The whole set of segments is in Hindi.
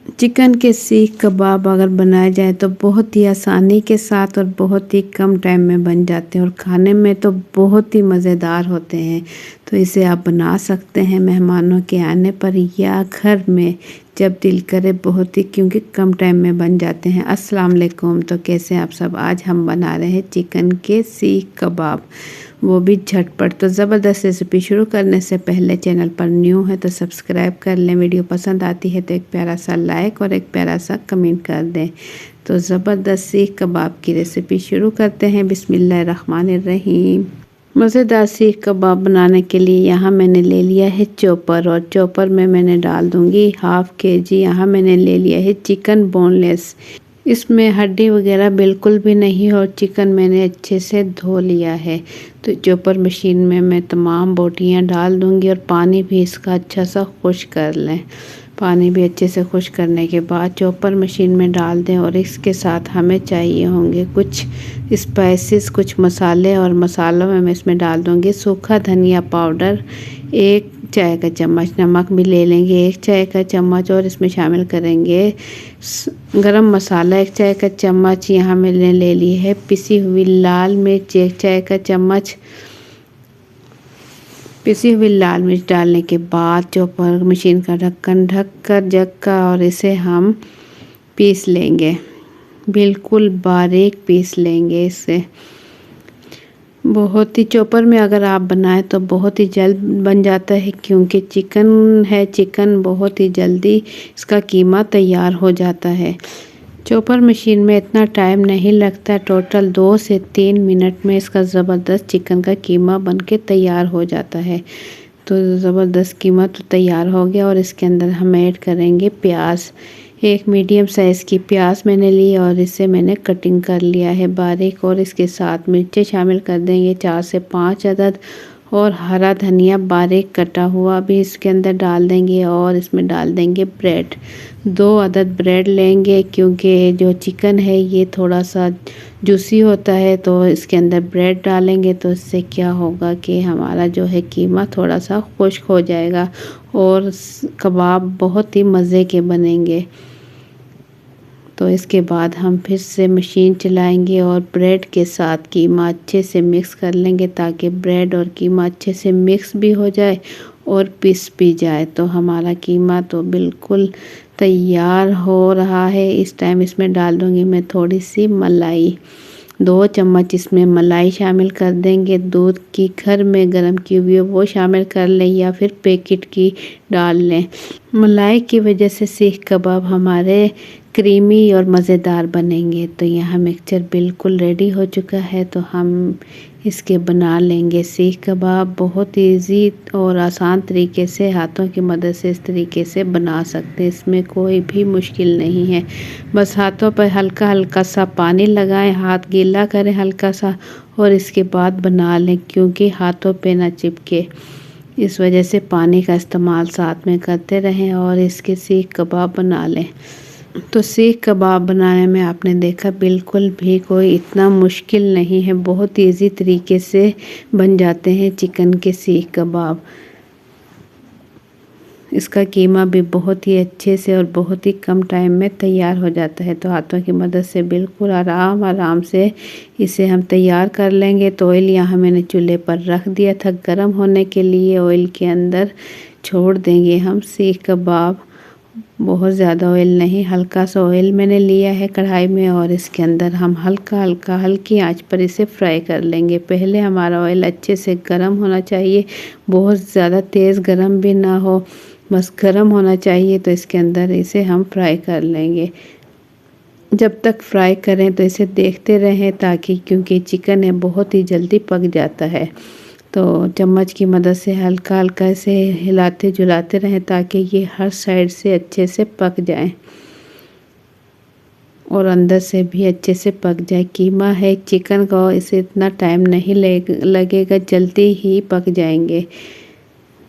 चिकन के सीख कबाब अगर बनाए जाए तो बहुत ही आसानी के साथ और बहुत ही कम टाइम में बन जाते हैं और खाने में तो बहुत ही मज़ेदार होते हैं। तो इसे आप बना सकते हैं मेहमानों के आने पर या घर में जब दिल करे, बहुत ही क्योंकि कम टाइम में बन जाते हैं। अस्सलाम वालेकुम। तो कैसे आप सब? आज हम बना रहे हैं चिकन के सीख कबाब, वो भी झटपट। तो ज़बरदस्त रेसिपी शुरू करने से पहले चैनल पर न्यू है तो सब्सक्राइब कर लें। वीडियो पसंद आती है तो एक प्यारा सा लाइक और एक प्यारा सा कमेंट कर दें। तो ज़बरदस्त सीख कबाब की रेसिपी शुरू करते हैं। बिस्मिल्लाहिर्रहमानिर्रहीम। मज़ेदार सीख कबाब बनाने के लिए यहाँ मैंने ले लिया है चॉपर, और चॉपर में मैंने डाल दूँगी हाफ़ केजी। यहाँ मैंने ले लिया है चिकन बोनलेस, इसमें हड्डी वगैरह बिल्कुल भी नहीं हो। चिकन मैंने अच्छे से धो लिया है। तो चॉपर मशीन में मैं तमाम बोटियां डाल दूंगी और पानी भी इसका अच्छा सा खुश्क कर लें। पानी भी अच्छे से खुश्क करने के बाद चॉपर मशीन में डाल दें और इसके साथ हमें चाहिए होंगे कुछ स्पाइसेस, कुछ मसाले, और मसालों में मैं इसमें डाल दूंगी सूखा धनिया पाउडर 1 चाय का चम्मच, नमक भी ले लेंगे 1 चाय का चम्मच, और इसमें शामिल करेंगे गरम मसाला 1 चाय का चम्मच। यहाँ मैंने ले ली है पिसी हुई लाल मिर्च 1 चाय का चम्मच। पिसी हुई लाल मिर्च डालने के बाद चॉपर मशीन का ढक्कन ढक कर जग का, और इसे हम पीस लेंगे, बिल्कुल बारीक पीस लेंगे इसे। बहुत ही चॉपर में अगर आप बनाएं तो बहुत ही जल्द बन जाता है, क्योंकि चिकन है, चिकन बहुत ही जल्दी इसका कीमा तैयार हो जाता है। चॉपर मशीन में इतना टाइम नहीं लगता, टोटल 2 से 3 मिनट में इसका ज़बरदस्त चिकन का कीमा बनके तैयार हो जाता है। तो ज़बरदस्त कीमा तो तैयार हो गया, और इसके अंदर हम ऐड करेंगे प्याज। एक मीडियम साइज़ की प्याज मैंने ली और इसे मैंने कटिंग कर लिया है बारीक, और इसके साथ मिर्चें शामिल कर देंगे 4 से 5 अदद, और हरा धनिया बारीक कटा हुआ भी इसके अंदर डाल देंगे, और इसमें डाल देंगे ब्रेड। 2 अदद ब्रेड लेंगे, क्योंकि जो चिकन है ये थोड़ा सा जूसी होता है, तो इसके अंदर ब्रेड डालेंगे तो इससे क्या होगा कि हमारा जो है कीमा थोड़ा सा खुश्क हो जाएगा और कबाब बहुत ही मज़े के बनेंगे। तो इसके बाद हम फिर से मशीन चलाएंगे और ब्रेड के साथ कीमा अच्छे से मिक्स कर लेंगे, ताकि ब्रेड और कीमा अच्छे से मिक्स भी हो जाए और पिस भी जाए। तो हमारा कीमा तो बिल्कुल तैयार हो रहा है। इस टाइम इसमें डाल दूँगी मैं थोड़ी सी मलाई, 2 चम्मच इसमें मलाई शामिल कर देंगे। दूध की घर में गर्म की हुई वो शामिल कर लें या फिर पैकेट की डाल लें। मलाई की वजह से सीख कबाब हमारे क्रीमी और मज़ेदार बनेंगे। तो यहाँ मिक्सचर बिल्कुल रेडी हो चुका है, तो हम इसके बना लेंगे सीख कबाब। बहुत इजी और आसान तरीके से हाथों की मदद से इस तरीके से बना सकते हैं, इसमें कोई भी मुश्किल नहीं है। बस हाथों पर हल्का हल्का सा पानी लगाएं, हाथ गीला करें हल्का सा, और इसके बाद बना लें, क्योंकि हाथों पे ना चिपके, इस वजह से पानी का इस्तेमाल साथ में करते रहें और इसके सीख कबाब बना लें। तो सीख कबाब बनाने में आपने देखा बिल्कुल भी कोई इतना मुश्किल नहीं है, बहुत इजी तरीके से बन जाते हैं चिकन के सीख कबाब। इसका कीमा भी बहुत ही अच्छे से और बहुत ही कम टाइम में तैयार हो जाता है। तो हाथों की मदद से बिल्कुल आराम से इसे हम तैयार कर लेंगे। तो ऑयल यहाँ मैंने चूल्हे पर रख दिया था गर्म होने के लिए। ऑयल के अंदर छोड़ देंगे हम सीख कबाब, बहुत ज़्यादा ऑयल नहीं, हल्का सा ऑयल मैंने लिया है कढ़ाई में, और इसके अंदर हम हल्की आंच पर इसे फ्राई कर लेंगे। पहले हमारा ऑयल अच्छे से गर्म होना चाहिए, बहुत ज़्यादा तेज़ गर्म भी ना हो, बस गर्म होना चाहिए। तो इसके अंदर इसे हम फ्राई कर लेंगे। जब तक फ्राई करें तो इसे देखते रहें, ताकि क्योंकि चिकन है बहुत ही जल्दी पक जाता है। तो चम्मच की मदद से हल्का हल्का इसे हिलाते जुलाते रहें, ताकि ये हर साइड से अच्छे से पक जाए और अंदर से भी अच्छे से पक जाए। कीमा है चिकन का, इसे इतना टाइम नहीं लगेगा, जल्दी ही पक जाएंगे।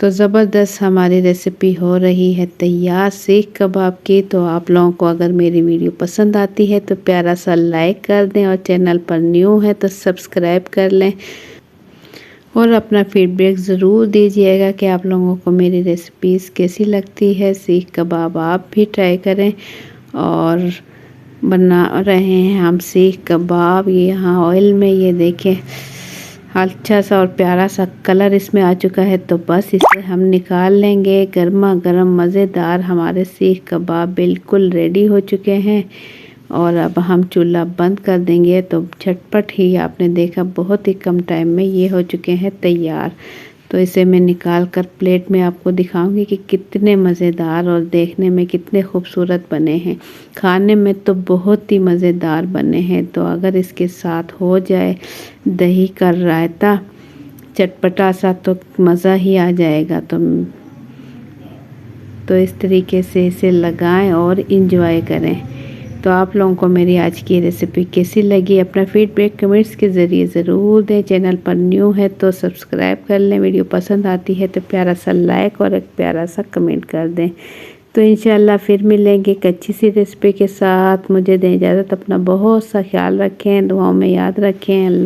तो ज़बरदस्त हमारी रेसिपी हो रही है तैयार सीख कबाब की। तो आप लोगों को अगर मेरी वीडियो पसंद आती है तो प्यारा सा लाइक कर दें, और चैनल पर न्यू है तो सब्सक्राइब कर लें, और अपना फीडबैक ज़रूर दीजिएगा कि आप लोगों को मेरी रेसिपीज़ कैसी लगती है। सीख कबाब आप भी ट्राई करें। और बना रहे हैं हम सीख कबाब। ये यहाँ ऑयल में ये देखें अच्छा सा और प्यारा सा कलर इसमें आ चुका है। तो बस इसे हम निकाल लेंगे। गर्मा गर्म मज़ेदार हमारे सीख कबाब बिल्कुल रेडी हो चुके हैं। और अब हम चूल्हा बंद कर देंगे। तो झटपट ही आपने देखा बहुत ही कम टाइम में ये हो चुके हैं तैयार। तो इसे मैं निकाल कर प्लेट में आपको दिखाऊंगी कि कितने मज़ेदार और देखने में कितने खूबसूरत बने हैं। खाने में तो बहुत ही मज़ेदार बने हैं। तो अगर इसके साथ हो जाए दही का रायता चटपटा सा तो मज़ा ही आ जाएगा। तो इस तरीके से इसे लगाएं और इंजॉय करें। तो आप लोगों को मेरी आज की रेसिपी कैसी लगी अपना फीडबैक कमेंट्स के ज़रिए ज़रूर दें। चैनल पर न्यू है तो सब्सक्राइब कर लें। वीडियो पसंद आती है तो प्यारा सा लाइक और एक प्यारा सा कमेंट कर दें। तो इंशाल्लाह फिर मिलेंगे एक अच्छी सी रेसिपी के साथ। मुझे दें इजाज़त। अपना बहुत सा ख्याल रखें, दुआओं में याद रखें। अल्लाह।